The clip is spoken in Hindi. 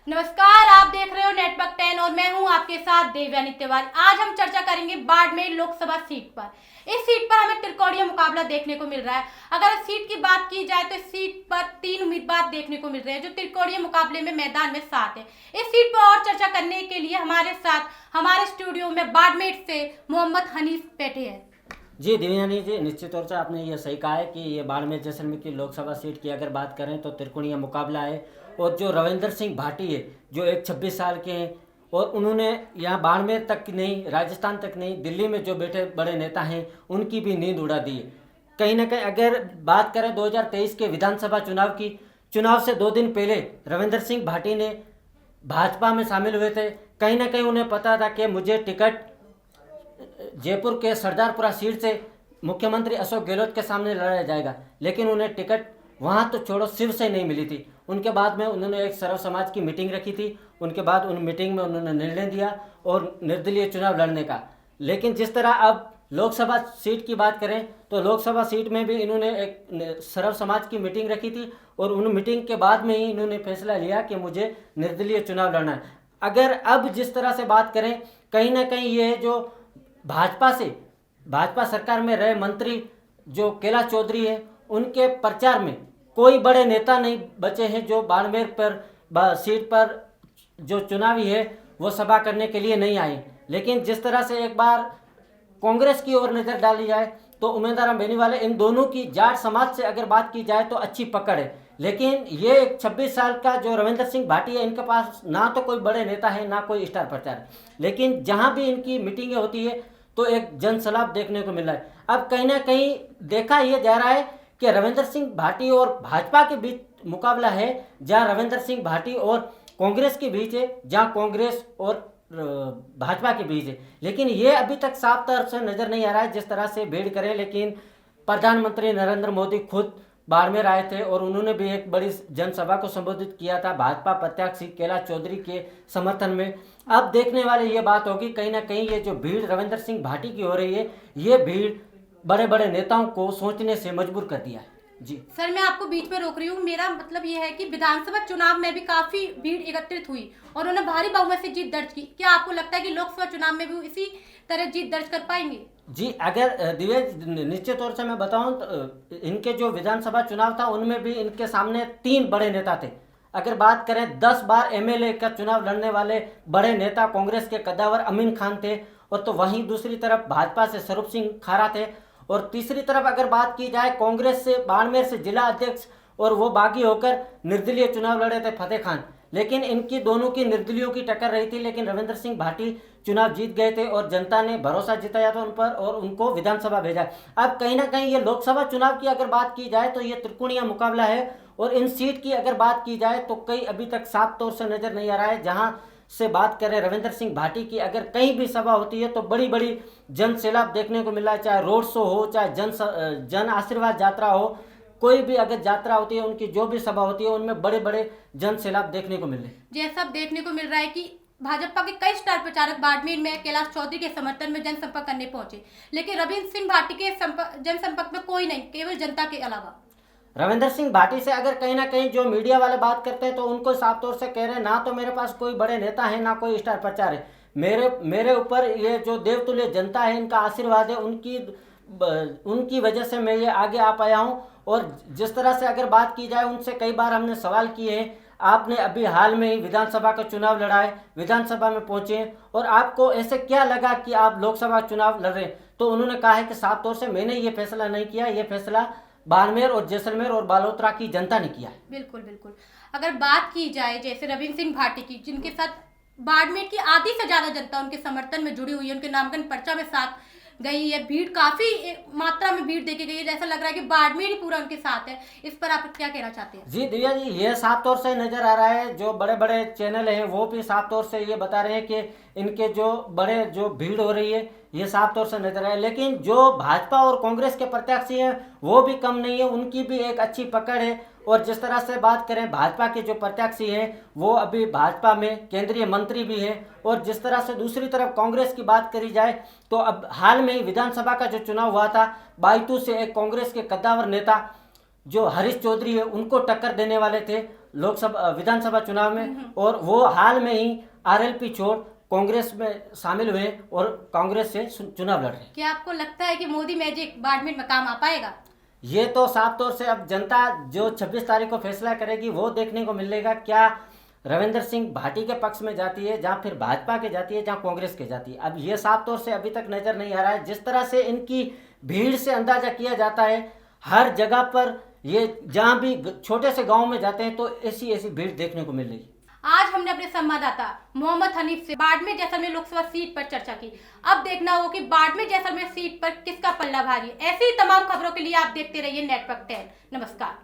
नमस्कार, आप देख रहे हो नेटवर्क 10 और मैं हूं आपके साथ देवयानी तिवारी। आज हम चर्चा करेंगे बाड़मेर लोकसभा सीट पर। इस सीट पर हमें त्रिकोणीय मुकाबला देखने को मिल रहा है। अगर इस सीट की बात की जाए तो इस सीट पर 3 उम्मीदवार देखने को मिल रहे हैं जो त्रिकोणीय मुकाबले में मैदान में साथ है। इस सीट पर और चर्चा करने के लिए हमारे साथ हमारे स्टूडियो में बाड़मेर से मोहम्मद हनीफ बैठे हैं। जी दिव्यानी जी, निश्चित तौर से आपने ये सही कहा है कि ये बाड़मेर जैसलमेर की लोकसभा सीट की अगर बात करें तो त्रिकोणीय मुकाबला है। और जो रविंदर सिंह भाटी है जो एक 26 साल के हैं और उन्होंने यहाँ बाड़मेर तक नहीं, राजस्थान तक नहीं, दिल्ली में जो बैठे बड़े नेता हैं उनकी भी नींद उड़ा दी है। कहीं ना कहीं अगर बात करें 2023 के विधानसभा चुनाव की, चुनाव से 2 दिन पहले रविंदर सिंह भाटी ने भाजपा में शामिल हुए थे। कहीं ना कहीं उन्हें पता था कि मुझे टिकट जयपुर के सरदारपुरा सीट से मुख्यमंत्री अशोक गहलोत के सामने लड़ाया जाएगा, लेकिन उन्हें टिकट वहाँ तो छोड़ो सिर से नहीं मिली थी। उनके बाद में उन्होंने एक सर्व समाज की मीटिंग रखी थी। उनके बाद उन मीटिंग में उन्होंने निर्णय दिया और निर्दलीय चुनाव लड़ने का। लेकिन जिस तरह अब लोकसभा सीट की बात करें तो लोकसभा सीट में भी इन्होंने एक सर्व समाज की मीटिंग रखी थी और उन मीटिंग के बाद में ही इन्होंने फैसला लिया कि मुझे निर्दलीय चुनाव लड़ना है। अगर अब जिस तरह से बात करें, कहीं ना कहीं ये जो भाजपा सरकार में रहे मंत्री जो कैलाश चौधरी है उनके प्रचार में कोई बड़े नेता नहीं बचे हैं जो बाड़मेर पर सीट पर जो चुनावी है वो सभा करने के लिए नहीं आए। लेकिन जिस तरह से एक बार कांग्रेस की ओर नज़र डाली जाए तो उम्मीदवार बेनीवाल इन दोनों की जाट समाज से अगर बात की जाए तो अच्छी पकड़ है। लेकिन ये एक 26 साल का जो रविंदर सिंह भाटी है, इनके पास ना तो कोई बड़े नेता है ना कोई स्टार प्रचार है। लेकिन जहाँ भी इनकी मीटिंगें होती है तो एक जनसलाब देखने को मिल रहा है। अब कहीं ना कहीं देखा यह जा रहा है कि रविंदर सिंह भाटी और भाजपा के बीच मुकाबला है, जहां रविंदर सिंह भाटी और कांग्रेस के बीच है, जहां कांग्रेस और भाजपा के बीच है। लेकिन ये अभी तक साफ तौर से नजर नहीं आ रहा है जिस तरह से भीड़ करे। लेकिन प्रधानमंत्री नरेंद्र मोदी खुद बाड़मेर आए थे और उन्होंने भी एक बड़ी जनसभा को संबोधित किया था भाजपा प्रत्याशी कैलाश चौधरी के समर्थन में। अब देखने वाली ये बात होगी, कहीं ना कहीं ये जो भीड़ रविंदर सिंह भाटी की हो रही है, ये भीड़ बड़े बड़े नेताओं को सोचने से मजबूर कर दिया है। जी सर, मैं आपको बीच में रोक रही हूँ। मेरा मतलब ये है कि विधानसभा चुनाव में भी काफी भीड़ एकत्रित हुई और उन्होंने भारी बहुमत से जीत दर्ज की। क्या आपको लगता है कि लोकसभा चुनाव में भी इसी तरह जीत दर्ज कर पाएंगे? जी, अगर दिव्य निश्चित तौर से मैं बताऊं तो इनके जो विधानसभा चुनाव था उनमें भी इनके सामने 3 बड़े नेता थे। अगर बात करें 10 बार एमएलए का चुनाव लड़ने वाले बड़े नेता कांग्रेस के कद्दावर अमीन खान थे, और तो वहीं दूसरी तरफ भाजपा से स्वरूप सिंह खारा थे, और तीसरी तरफ अगर बात की जाए कांग्रेस से बाड़मेर से जिला अध्यक्ष और वो बागी होकर निर्दलीय चुनाव लड़े थे फतेह खान। लेकिन इनकी दोनों की निर्दलियों की टक्कर रही थी, लेकिन रविंदर सिंह भाटी चुनाव जीत गए थे और जनता ने भरोसा जताया था उन पर और उनको विधानसभा भेजा। अब कहीं ना कहीं ये लोकसभा चुनाव की अगर बात की जाए तो ये त्रिकोणीय मुकाबला है और इन सीट की अगर बात की जाए तो कई अभी तक साफ तौर से नजर नहीं आ रहा है। जहां से बात करें रविंदर सिंह भाटी की, अगर कहीं भी सभा होती है तो बड़ी बड़ी जन सैलाब देखने को मिल रहा है, चाहे रोड शो हो, चाहे जन आशीर्वाद यात्रा हो, कोई भी अगर यात्रा होती है, उनकी जो भी सभा होती है उनमें बड़े बड़े जन सैलाब देखने को मिल रहे हैं। जैसा देखने को मिल रहा है कि भाजपा के कई स्टार प्रचारक बाड़मेर में कैलाश चौधरी के समर्थन में जनसंपर्क करने पहुंचे, लेकिन रविंद्र सिंह भाटी के जनसंपर्क में कोई नहीं, केवल जनता के अलावा। रविंदर सिंह भाटी से अगर कहीं ना कहीं जो मीडिया वाले बात करते हैं तो उनको साफ तौर से कह रहे हैं, ना तो मेरे पास कोई बड़े नेता है ना कोई स्टार प्रचार है, मेरे ऊपर ये जो देवतुल्य जनता है इनका आशीर्वाद है, उनकी वजह से मैं ये आगे आ पाया हूँ। और जिस तरह से अगर बात की जाए, उनसे कई बार हमने सवाल किए हैं, आपने अभी हाल में ही विधानसभा का चुनाव लड़ा है, विधानसभा में पहुंचे और आपको ऐसे क्या लगा कि आप लोकसभा चुनाव लड़ रहे हैं? तो उन्होंने कहा है कि साफ तौर से मैंने ये फैसला नहीं किया, ये फैसला बाड़मेर और जैसलमेर और बालोतरा की जनता ने किया है। बिल्कुल बिल्कुल। अगर बात की जाए जैसे रविंद्र सिंह भाटी की, जिनके साथ बाड़मेर की आधी से ज्यादा जनता उनके समर्थन में जुड़ी हुई है, उनके नामांकन पर्चा में साथ गई है, भीड़ काफी मात्रा में भीड़ देखी गई है, जैसा लग रहा है कि बाड़मेर ही पूरा उनके साथ है। इस पर आप क्या कहना चाहते हैं? जी दिव्या जी, ये साफ तौर से नजर आ रहा है, जो बड़े बड़े चैनल हैं वो भी साफ तौर से ये बता रहे हैं कि इनके जो भीड़ हो रही है ये साफ तौर से नजर आए। लेकिन जो भाजपा और कांग्रेस के प्रत्याशी हैं वो भी कम नहीं है, उनकी भी एक अच्छी पकड़ है। और जिस तरह से बात करें भाजपा के जो प्रत्याशी हैं वो अभी भाजपा में केंद्रीय मंत्री भी हैं, और जिस तरह से दूसरी तरफ कांग्रेस की बात करी जाए तो अब हाल में ही विधानसभा का जो चुनाव हुआ था, बायतू से एक कांग्रेस के कद्दावर नेता जो हरीश चौधरी है उनको टक्कर देने वाले थे, लोकसभा विधानसभा चुनाव में, और वो हाल में ही आरएलपी छोड़ कांग्रेस में शामिल हुए और कांग्रेस से चुनाव लड़ रहे हैं। क्या आपको लगता है कि मोदी मैजिक बाड़मेर में काम आ पाएगा? ये तो साफ तौर से अब जनता जो 26 तारीख को फैसला करेगी वो देखने को मिलेगा। क्या रविंद्र सिंह भाटी के पक्ष में जाती है, जहाँ फिर भाजपा के जाती है, जहाँ कांग्रेस के जाती है, अब ये साफ तौर से अभी तक नजर नहीं आ रहा है। जिस तरह से इनकी भीड़ से अंदाजा किया जाता है, हर जगह पर ये जहाँ भी छोटे से गांव में जाते हैं तो ऐसी भीड़ देखने को मिल रही है। आज हमने अपने संवाददाता मोहम्मद हनीफ से बाड़मेर जैसलमेर लोकसभा सीट पर चर्चा की। अब देखना होगा कि बाड़मेर जैसलमेर सीट पर किसका पल्ला भारी है। ऐसी ही तमाम खबरों के लिए आप देखते रहिए नेटवर्क 10। नमस्कार।